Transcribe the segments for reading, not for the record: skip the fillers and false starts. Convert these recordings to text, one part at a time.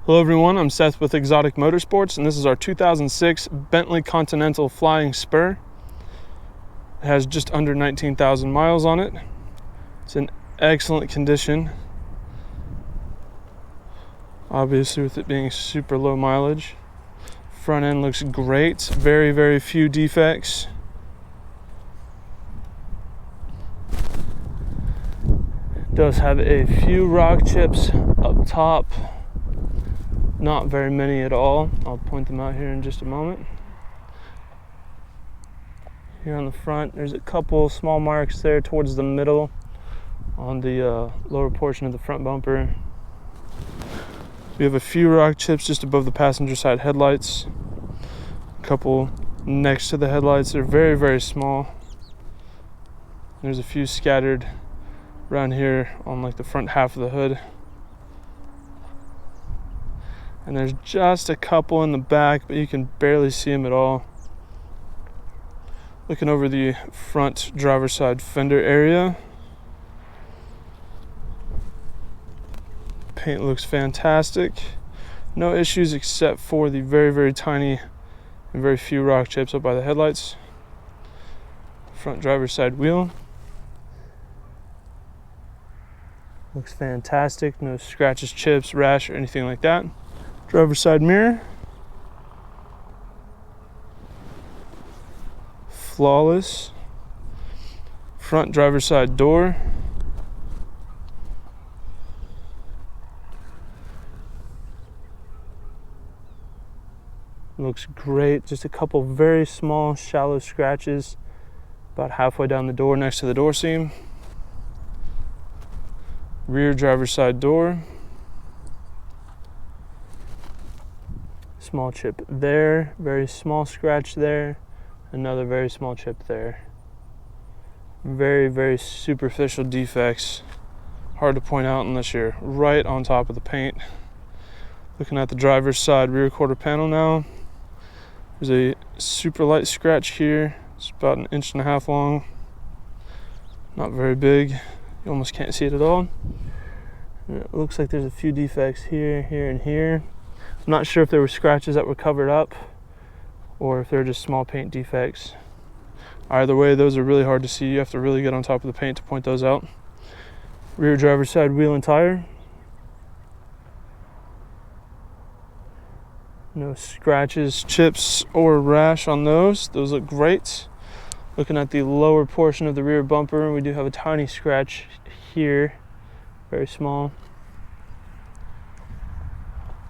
Hello everyone, I'm Seth with Exotic Motorsports, and this is our 2006 Bentley Continental Flying Spur. It has just under 19,000 miles on it. It's in excellent condition. Obviously with it being super low mileage. Front end looks great, very few defects. It does have a few rock chips up top. Not very many at all. I'll point them out here in just a moment. Here on the front, there's a couple small marks there towards the middle on the lower portion of the front bumper. We have a few rock chips just above the passenger side headlights. A couple next to the headlights. They're very small. There's a few scattered around here on like the front half of the hood. And there's just a couple in the back, but you can barely see them at all. Looking over the front driver's side fender area. Paint looks fantastic. No issues except for the very tiny and very few rock chips up by the headlights. Front driver's side wheel. Looks fantastic. No scratches, chips, rash, or anything like that. Driver's side mirror. Flawless. Front driver's side door. Looks great. Just a couple very small, shallow scratches about halfway down the door next to the door seam. Rear driver's side door. Small chip there, very small scratch there, another very small chip there. Very superficial defects. Hard to point out unless you're right on top of the paint. Looking at the driver's side rear quarter panel now. There's a super light scratch here. It's about 1.5 inches long. Not very big. You almost can't see it at all. And it looks like there's a few defects here, and here. I'm not sure if there were scratches that were covered up or if they're just small paint defects. Either way, those are really hard to see. You have to really get on top of the paint to point those out. Rear driver's side wheel and tire. No scratches, chips, or rash on those. Those look great. Looking at the lower portion of the rear bumper, we do have a tiny scratch here. Very small.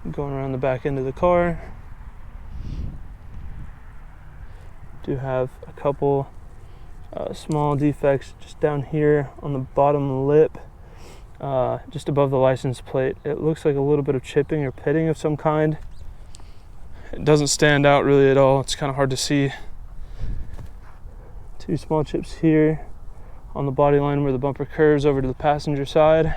Going around the back end of the car. Do have a couple small defects just down here on the bottom lip, just above the license plate. It looks like a little bit of chipping or pitting of some kind. It doesn't stand out really at all. It's kind of hard to see. Two small chips here on the body line where the bumper curves over to the passenger side.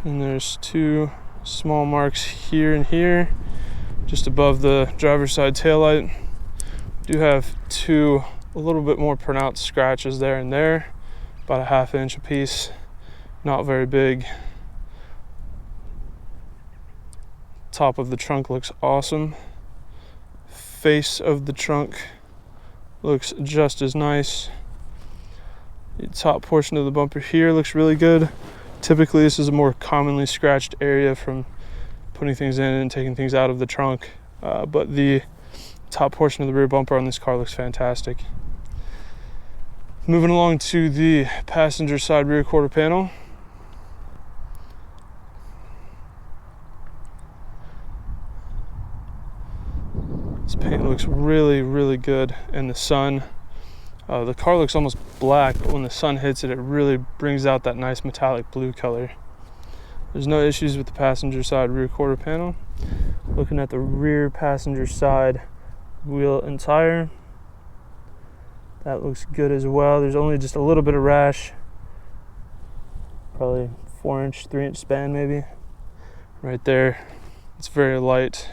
And there's two small marks here and here, just above the driver's side taillight. We do have two a little bit more pronounced scratches there and there, about 1/2 inch apiece, not very big. Top of the trunk looks awesome. Face of the trunk looks just as nice. The top portion of the bumper here looks really good. Typically, this is a more commonly scratched area from putting things in and taking things out of the trunk, but the top portion of the rear bumper on this car looks fantastic. Moving along to the passenger side rear quarter panel. This paint looks really good in the sun. The car looks almost black, but when the sun hits it, it really brings out that nice metallic blue color. There's no issues with the passenger side rear quarter panel. Looking at the rear passenger side wheel and tire, that looks good as well. There's only just a little bit of rash, probably 4-inch, 3-inch span maybe. Right there, it's very light.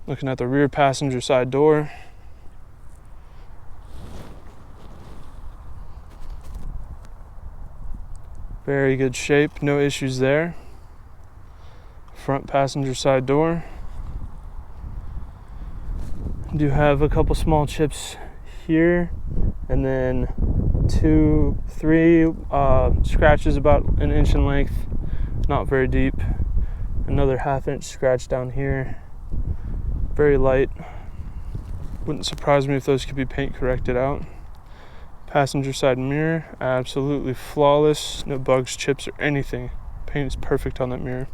Looking at the rear passenger side door. Very good shape, no issues there. Front passenger side door. Do have a couple small chips here, and then 2, 3 scratches about an inch in length, not very deep. Another 1/2 inch scratch down here, very light. Wouldn't surprise me if those could be paint corrected out. Passenger side mirror, absolutely flawless, no bugs, chips, or anything. Paint is perfect on that mirror.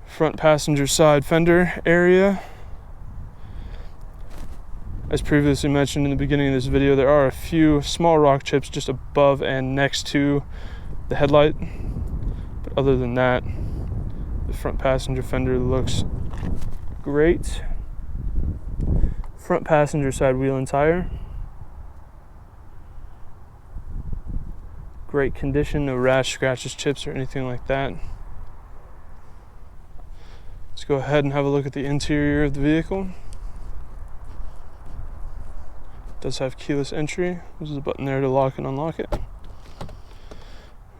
Front passenger side fender area. As previously mentioned in the beginning of this video, there are a few small rock chips just above and next to the headlight. But other than that, the front passenger fender looks great. Front passenger side wheel and tire. Great condition, no rash, scratches, chips, or anything like that. Let's go ahead and have a look at the interior of the vehicle. It does have keyless entry. There's a button there to lock and unlock it.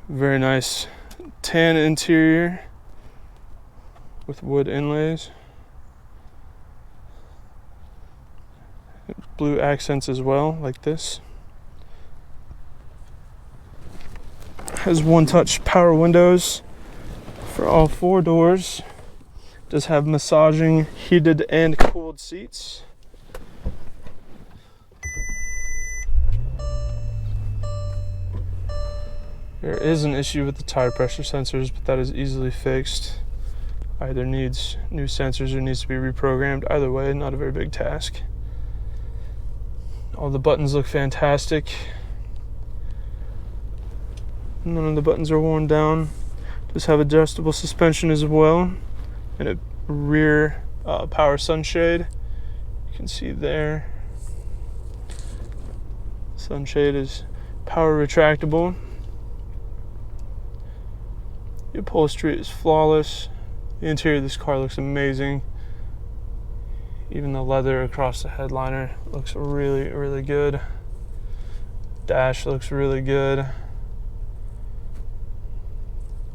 Very nice tan interior with wood inlays. Blue accents as well, like this. Has one-touch power windows for all 4 doors. Does have massaging, heated, and cooled seats. There is an issue with the tire pressure sensors, but that is easily fixed. Either needs new sensors or needs to be reprogrammed. Either way, not a very big task. All the buttons look fantastic. None of the buttons are worn down. Does have adjustable suspension as well, and a rear power sunshade. You can see there. Sunshade is power retractable. The upholstery is flawless. The interior of this car looks amazing. Even the leather across the headliner looks really, really good. Dash looks really good.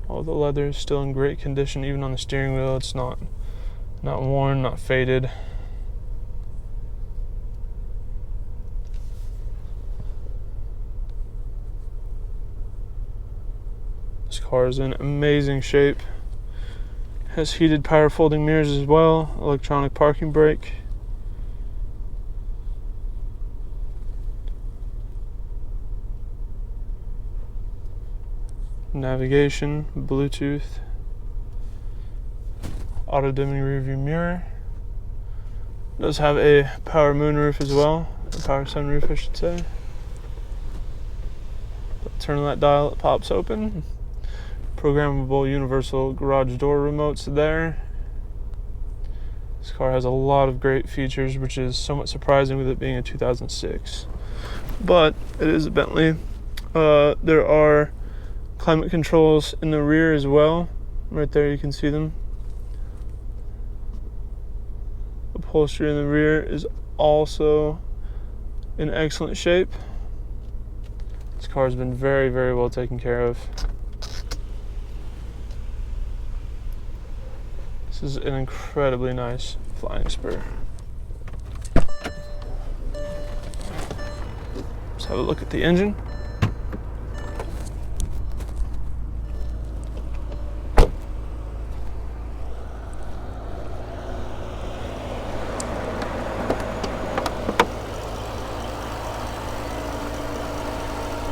All the leather is still in great condition, even on the steering wheel. It's not worn, not faded. This car is in amazing shape. Has heated power folding mirrors as well, electronic parking brake. Navigation, Bluetooth, auto dimming rearview mirror. Does have a power moonroof as well, a power sunroof I should say. Turn that dial, it pops open. Programmable universal garage door remotes there. This car has a lot of great features, which is somewhat surprising with it being a 2006. But it is a Bentley. There are climate controls in the rear as well. Right there you can see them. Upholstery in the rear is also in excellent shape. This car has been very, very well taken care of. This is an incredibly nice flying Spur. Let's have a look at the engine.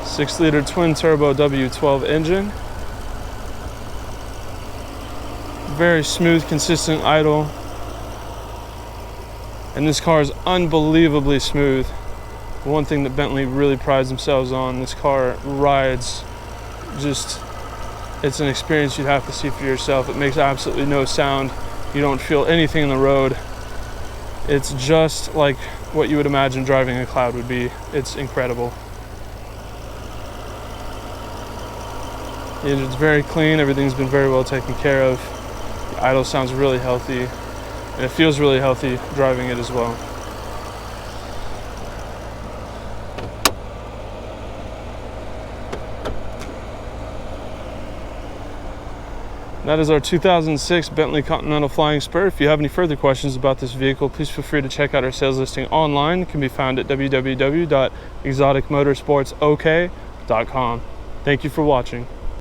Six-liter twin-turbo W12 engine. Very smooth, consistent idle. And this car is unbelievably smooth. One thing that Bentley really prides themselves on, this car rides just, it's an experience you'd have to see for yourself. It makes absolutely no sound. You don't feel anything in the road. It's just like what you would imagine driving a Cloud would be. It's incredible. The engine's very clean, everything's been very well taken care of. The idle sounds really healthy, and it feels really healthy driving it as well. That is our 2006 Bentley Continental Flying Spur. If you have any further questions about this vehicle, please feel free to check out our sales listing online. It can be found at www.exoticmotorsportsok.com. Thank you for watching.